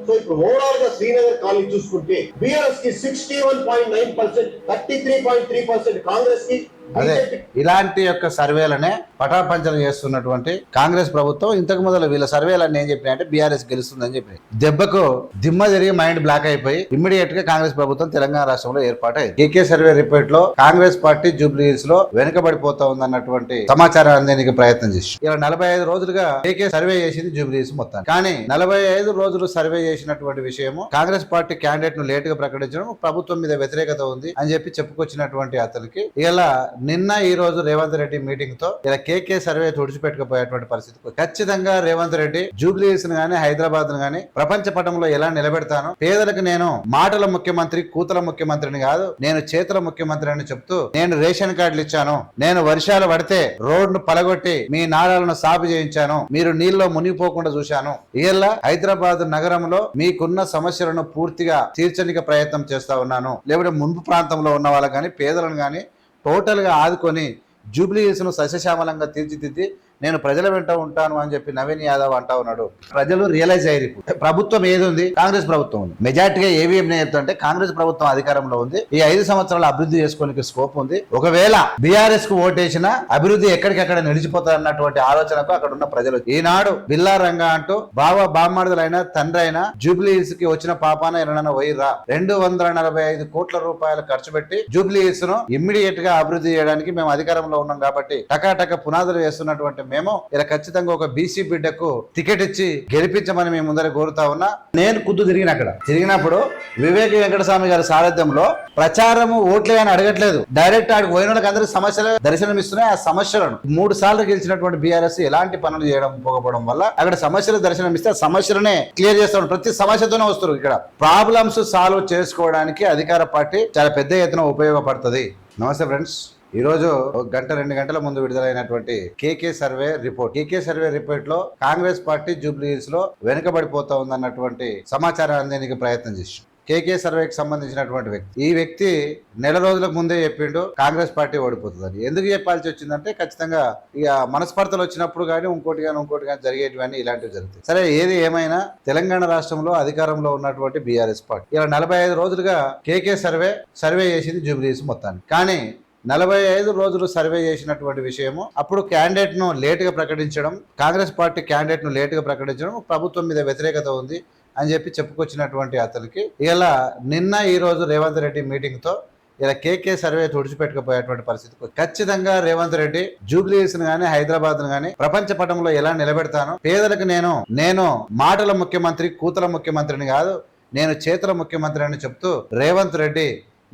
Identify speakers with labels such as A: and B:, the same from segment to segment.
A: So ఇప్పుడు overall గా Srinagar colony చూసుకుంటే బీఆర్ఎస్ కి 61.9%, 33.3% కాంగ్రెస్ కి.
B: అదే ఇలాంటి యొక్క సర్వేలనే పటాపంచలు చేస్తున్నటువంటి కాంగ్రెస్ ప్రభుత్వం ఇంతకు మొదలు వీళ్ళ సర్వేలన్నీ ఏం చెప్పినాయంటే బీఆర్ఎస్ గెలుస్తుందని చెప్పి దెబ్బకు దిమ్మ తిరిగి మైండ్ బ్లాక్ అయిపోయి ఇమ్మీడియట్ గా కాంగ్రెస్ ప్రభుత్వం తెలంగాణ రాష్ట్రంలో ఏర్పాటైంది. కేకే సర్వే రిపోర్ట్ లో కాంగ్రెస్ పార్టీ జూబ్లీ హిల్స్ లో వెనుకబడిపోతా ఉందన్నటువంటి సమాచారం అందేందుకు ప్రయత్నం చేసి ఇలా 45 రోజులుగా కేకే సర్వే చేసింది జూబ్లీ హిల్స్ మొత్తం. కానీ 45 రోజులు సర్వే చేసినటువంటి విషయము కాంగ్రెస్ పార్టీ క్యాండిడేట్ ను లేట్ గా ప్రకటించడం ప్రభుత్వం మీద వ్యతిరేకత ఉంది అని చెప్పి చెప్పుకొచ్చినటువంటి అతనికి ఇలా నిన్న ఈ రోజు రేవంత్ రెడ్డి మీటింగ్ తో ఇలా కేకే సర్వే తుడిచిపెట్టుకుపోయేటువంటి పరిస్థితి. ఖచ్చితంగా రేవంత్ రెడ్డి జూబ్లీ హిల్స్ గానీ హైదరాబాద్ ను గానీ ప్రపంచ పటంలో ఎలా నిలబెడతాను, పేదలకు నేను మాటల ముఖ్యమంత్రి కూతుల ముఖ్యమంత్రిని కాదు నేను చేతుల ముఖ్యమంత్రి అని చెప్తూ నేను రేషన్ కార్డులు ఇచ్చాను, నేను వర్షాలు పడితే రోడ్ను పలగొట్టి మీ నాళాలను సాగు చేయించాను, మీరు నీళ్ళలో మునిగిపోకుండా చూశాను, ఇలా హైదరాబాద్ నగరంలో మీకున్న సమస్యలను పూర్తిగా తీర్చడానికి ప్రయత్నం చేస్తా ఉన్నాను, లేకపోతే మున్పు ప్రాంతంలో ఉన్న వాళ్ళకి కానీ పేదలను కానీ టోటల్ గా ఆదుకొని జూబ్లీ హిల్స్ ను సస్యశ్యామలంగా తీర్చిదిద్ది నేను ప్రజల వెంట ఉంటాను అని చెప్పి నవీన్ యాదవ్ అంటా ఉన్నాడు. ప్రజలు రియలైజ్ అయ్యారు ప్రభుత్వం ఏది ఉంది, కాంగ్రెస్ ప్రభుత్వం ఉంది. మెజార్టీగా ఏవిఎం చెప్తుంటే కాంగ్రెస్ ప్రభుత్వం అధికారంలో ఉంది. ఈ 5 సంవత్సరాలు అభివృద్ధి చేసుకోనికి స్కోప్ ఉంది. ఒకవేళ బీఆర్ఎస్ కు ఓటేసిన అభివృద్ధి ఎక్కడికెక్కడ నిలిచిపోతారు అన్నటువంటి ఆలోచనకు అక్కడ ఉన్న ప్రజలు ఈనాడు బిల్లా రంగా అంటూ బామ్మార్దులైన తండ్రి అయినా జూబ్లీ హిల్స్ కి వచ్చిన పాపాన ఎన్నడన వైరా 245 కోట్ల రూపాయలు ఖర్చు పెట్టి జూబ్లీ హిల్స్ ను ఇమ్మీడియట్ గా అభివృద్ధి చేయడానికి మేము అధికారంలో ఉన్నాం కాబట్టి టకాటక పునాదులు వేస్తున్నటువంటి మేము ఇలా ఖచ్చితంగా ఒక బీసీ బిడ్డకు టికెట్ ఇచ్చి గెలిపించమని మేము ముందర కోరుతా ఉన్నా. నేను కుద్దు తిరిగినప్పుడు వివేక్ వెంకటస్వామి గారి సారథ్యంలో ప్రచారము ఓట్లే అని అడగట్లేదు, డైరెక్ట్ ఆడికి పోయిన వాళ్ళకి అందరికి సమస్యలు దర్శనమిస్తున్నాయి. ఆ సమస్యలను 3 సార్లు గెలిచినటువంటి బీఆర్ఎస్ ఎలాంటి పనులు చేయడం పోకపోవడం వల్ల అక్కడ సమస్యలు దర్శనమిస్తే ఆ సమస్యలనే క్లియర్ చేస్తాడు. ప్రతి సమస్యతోనే వస్తారు. ఇక్కడ ప్రాబ్లమ్స్ సాల్వ్ చేసుకోవడానికి అధికార పార్టీ చాలా పెద్ద ఎత్తున ఉపయోగపడుతుంది. నమస్తే ఫ్రెండ్స్, ఈ రోజు 1-2 గంటల ముందు విడుదలైనటువంటి కేకే సర్వే రిపోర్ట్ లో కాంగ్రెస్ పార్టీ జూబ్లీ హిల్స్ లో వెనుకబడిపోతా ఉందన్నటువంటి సమాచారం అందేందుకు ప్రయత్నం చేసి కేకే సర్వేకి సంబంధించినటువంటి వ్యక్తి ఈ వ్యక్తి నెల రోజులకు ముందే చెప్పిండు కాంగ్రెస్ పార్టీ ఓడిపోతుందని. ఎందుకు చెప్పాల్సి వచ్చిందంటే ఖచ్చితంగా ఇక మనస్పర్ధలు వచ్చినప్పుడు కానీ ఇంకోటి కానీ జరిగేటివన్నీ ఇలాంటివి జరుగుతాయి. సరే, ఏది ఏమైనా తెలంగాణ రాష్ట్రంలో అధికారంలో ఉన్నటువంటి బీఆర్ఎస్ పార్టీ ఇలా 45 రోజులుగా కేకే సర్వే చేసింది జూబ్లీ హిల్స్ మొత్తాన్ని. కానీ 45 రోజులు సర్వే చేసినటువంటి విషయము అప్పుడు క్యాండిడేట్ ను లేట్ గా ప్రకటించడం, కాంగ్రెస్ పార్టీ క్యాండిడేట్ ను లేట్ గా ప్రకటించడం ప్రభుత్వం మీద వ్యతిరేకత ఉంది అని చెప్పి చెప్పుకొచ్చినటువంటి అతనికి ఇలా నిన్న ఈ రోజు రేవంత్ రెడ్డి మీటింగ్ తో ఇలా కేకే సర్వే తుడిచిపెట్టుకుపోయేటువంటి పరిస్థితి. ఖచ్చితంగా రేవంత్ రెడ్డి జూబ్లీ హిల్స్ గానీ హైదరాబాద్ ను గానీ ప్రపంచ పటంలో ఎలా నిలబెడతాను, పేదలకు నేను మాటల ముఖ్యమంత్రి కూతుల ముఖ్యమంత్రిని కాదు నేను చేతుల ముఖ్యమంత్రి అని చెప్తూ రేవంత్ రెడ్డి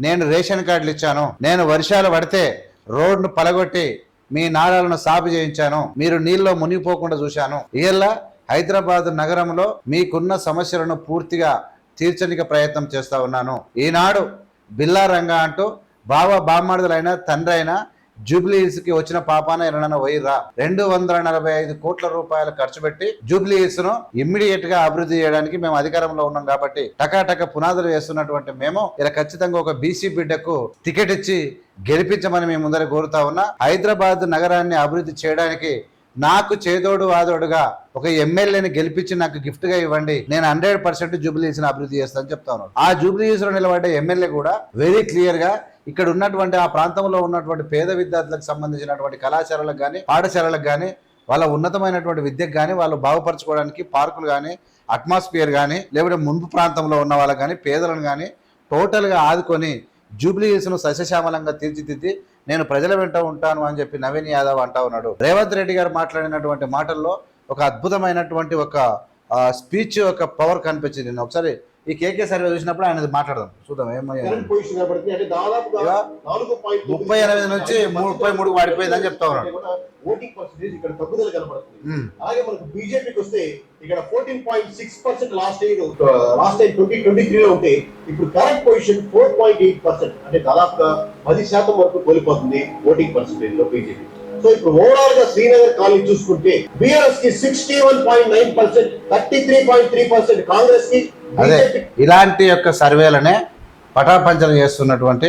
B: నేను రేషన్ కార్డులు ఇచ్చాను, నేను వర్షాలు పడితే రోడ్ను పలగొట్టి మీ నాళాలను సాగు చేయించాను, మీరు నీళ్ళలో మునిగిపోకుండా చూశాను, ఇలా హైదరాబాద్ నగరంలో మీకున్న సమస్యలను పూర్తిగా తీర్చడానికి ప్రయత్నం చేస్తా ఉన్నాను. ఈనాడు బిల్లా రంగా అంటూ బామ్మార్దులైన తండ్రి అయినా జూబ్లీ హిల్స్ కి వచ్చిన పాపాన ఎన్నడన వైరా 245 కోట్ల రూపాయలు ఖర్చు పెట్టి జూబ్లీ హిల్స్ ను ఇమ్మీడియట్ గా అభివృద్ధి చేయడానికి మేము అధికారంలో ఉన్నాం కాబట్టి టకాటక పునాదులు వేస్తున్నటువంటి మేము ఇలా ఖచ్చితంగా ఒక బీసీ బిడ్డకు టికెట్ ఇచ్చి గెలిపించమని మేము ముందర కోరుతా ఉన్నా. హైదరాబాద్ నగరాన్ని అభివృద్ధి చేయడానికి నాకు చేదోడు వాదోడుగా ఒక ఎమ్మెల్యేని గెలిపించి నాకు గిఫ్ట్ గా ఇవ్వండి, నేను 100% జూబ్లీ హిల్స్ ని అభివృద్ధి చేస్తానని చెప్తా ఉన్నాను. ఆ జూబ్లీ హిల్స్ లో నిలబడ్డ ఎమ్మెల్యే కూడా వెరీ క్లియర్ గా ఇక్కడ ఉన్నటువంటి ఆ ప్రాంతంలో ఉన్నటువంటి పేద విద్యార్థులకు సంబంధించినటువంటి కళాశాలలకు కానీ పాఠశాలలకు కానీ వాళ్ళ ఉన్నతమైనటువంటి విద్యకు కానీ వాళ్ళు బాగుపరచుకోవడానికి పార్కులు కానీ అట్మాస్ఫియర్ కానీ లేకపోతే మున్పు ప్రాంతంలో ఉన్న వాళ్ళకి కానీ పేదలను కానీ టోటల్గా ఆదుకొని జూబ్లీ హిల్స్ ను సస్యశ్యామలంగా తీర్చిదిద్ది నేను ప్రజల వెంట ఉంటాను అని చెప్పి నవీన్ యాదవ్ అంటా ఉన్నాడు. రేవంత్ రెడ్డి గారు మాట్లాడినటువంటి మాటల్లో ఒక అద్భుతమైనటువంటి ఒక స్పీచ్ ఒక పవర్ కనిపించింది. నేను ఒకసారి ఈ కేకే సర్వే చూసినప్పుడు ఆయన మాట్లాడదాం, చూద్దాం ఏమయ్యా. 38 నుంచి 33 వాడిపోయిందని చెప్తా ఉన్నాడు.
A: ఓటింగ్ పర్సెంటేజ్ ఇక్కడ తగ్గుదల కనబడుతుంది. అలాగే మనకు బీజేపీకి వస్తే ఇక్కడ 14.6% లాస్ట్ టైం 2023 లో ఉంటే ఇప్పుడు కరెంట్ పొజిషన్ 4.8%, అంటే దాదాపుగా 10% వరకు కోల్పోతుంది ఓటింగ్ పర్సెంటేజ్ లో బీజేపీ. సో ఇప్పుడు ఓవరాల్ గా శ్రీనగర్ కాలనీ చూసుకుంటే బీఆర్ఎస్ కి 61.9%, 33.3% కాంగ్రెస్ కి.
B: అదే ఇలాంటి యొక్క సర్వేలనే పటాపంచలు చేస్తున్నటువంటి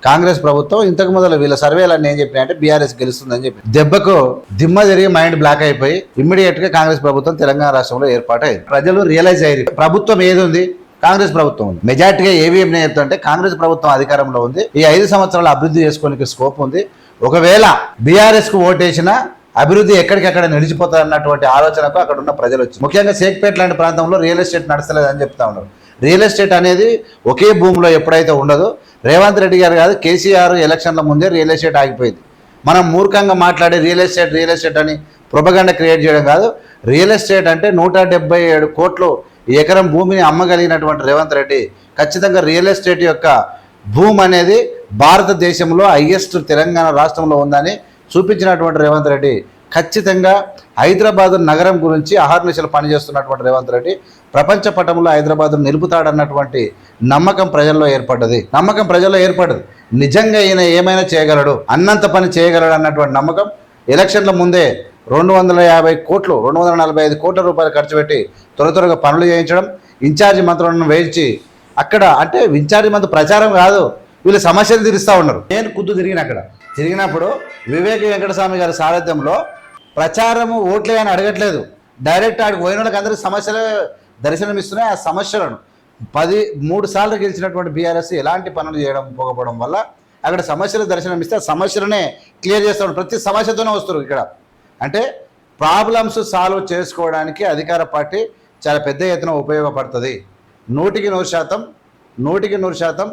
B: కాంగ్రెస్ ప్రభుత్వం ఇంతకు మొదలు వీళ్ళ సర్వేలన్నీ ఏం చెప్పినాయంటే బీఆర్ఎస్ గెలుస్తుందని చెప్పి దెబ్బకు దిమ్మ తిరిగి మైండ్ బ్లాక్ అయిపోయి ఇమ్మీడియట్ గా కాంగ్రెస్ ప్రభుత్వం తెలంగాణ రాష్ట్రంలో ఏర్పాటైంది. ప్రజలు రియలైజ్ అయ్యారు ప్రభుత్వం ఏది ఉంది, కాంగ్రెస్ ప్రభుత్వం ఉంది. మెజార్టీగా ఏవీఎం చెప్తుంటే కాంగ్రెస్ ప్రభుత్వం అధికారంలో ఉంది. ఈ 5 సంవత్సరాలు అభివృద్ధి చేసుకోనికి స్కోప్ ఉంది. ఒకవేళ బీఆర్ఎస్ కు ఓటేసినా అభివృద్ధి ఎక్కడికక్కడ నిలిచిపోతుంది అన్నటువంటి ఆలోచనకు అక్కడ ఉన్న ప్రజలు వచ్చి, ముఖ్యంగా షేక్పేట్ లాంటి ప్రాంతంలో రియల్ ఎస్టేట్ నడచలేదు అని చెప్తా ఉన్నారు. రియల్ ఎస్టేట్ అనేది ఒకే భూమిలో ఎప్పుడైతే ఉండదో, రేవంత్ రెడ్డి గారు కాదు కేసీఆర్ ఎలక్షన్ల ముందే రియల్ ఎస్టేట్ ఆగిపోయింది. మనం మూర్ఖంగా మాట్లాడే రియల్ ఎస్టేట్ అని ప్రొపగండా క్రియేట్ చేయడం కాదు. రియల్ ఎస్టేట్ అంటే 177 కోట్లు ఎకరం భూమిని అమ్మగలిగినటువంటి రేవంత్ రెడ్డి ఖచ్చితంగా రియల్ ఎస్టేట్ యొక్క భూమి అనేది భారతదేశంలో హైయెస్ట్ తెలంగాణ రాష్ట్రంలో ఉందని చూపించినటువంటి రేవంత్ రెడ్డి ఖచ్చితంగా హైదరాబాద్ నగరం గురించి అహర్నిశలు పనిచేస్తున్నటువంటి రేవంత్ రెడ్డి ప్రపంచ పటంలో హైదరాబాద్ నిలుపుతాడన్నటువంటి నమ్మకం ప్రజల్లో ఏర్పడదు. నిజంగా ఈయన ఏమైనా చేయగలడు, అన్నంత పని చేయగలడు అన్నటువంటి నమ్మకం ఎలక్షన్ల ముందే 250 కోట్లు 245 కోట్ల రూపాయలు ఖర్చు పెట్టి త్వరగా పనులు చేయించడం, ఇన్ఛార్జి మంత్రులను వేయించి అక్కడ అంటే ఇన్ఛార్జి మంత్రి ప్రచారం కాదు, వీళ్ళు సమస్యలు తీరుస్తూ ఉన్నారు. నేను తిరిగినప్పుడు వివేక్ వెంకటస్వామి గారి సారథ్యంలో ప్రచారము ఓట్లే అని అడగట్లేదు, డైరెక్ట్ ఆడికి పోయిన వాళ్ళకి అందరికీ సమస్యలే దర్శనమిస్తున్నాయి. ఆ సమస్యలను 3 సార్లు గెలిచినటువంటి బీఆర్ఎస్ ఎలాంటి పనులు పోకపోవడం వల్ల అక్కడ సమస్యలు దర్శనమిస్తే ఆ సమస్యలనే క్లియర్ చేస్తాడు. ప్రతి సమస్యతోనే వస్తారు. ఇక్కడ అంటే ప్రాబ్లమ్స్ సాల్వ్ చేసుకోవడానికి అధికార పార్టీ చాలా పెద్ద ఎత్తున ఉపయోగపడుతుంది. 100%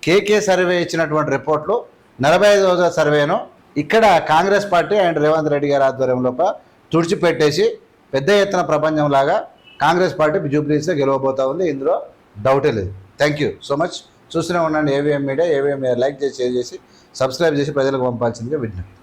B: కేకే సర్వే ఇచ్చినటువంటి రిపోర్ట్లు 45 రోజుల సర్వేను ఇక్కడ కాంగ్రెస్ పార్టీ అండ్ రేవంత్ రెడ్డి గారి ఆధ్వర్యంలో తుడిచిపెట్టేసి పెద్ద ఎత్తున ప్రపంచంలాగా కాంగ్రెస్ పార్టీ జూబ్లీస్లో గెలవబోతా ఉంది. ఇందులో డౌటే లేదు. Thank you so much. చూస్తూనే ఉండండి ఏవిఎం మీడియా. లైక్ చేసి, షేర్ చేసి, సబ్స్క్రైబ్ చేసి ప్రజలకు పంపాల్సిందిగా విజ్ఞప్తి.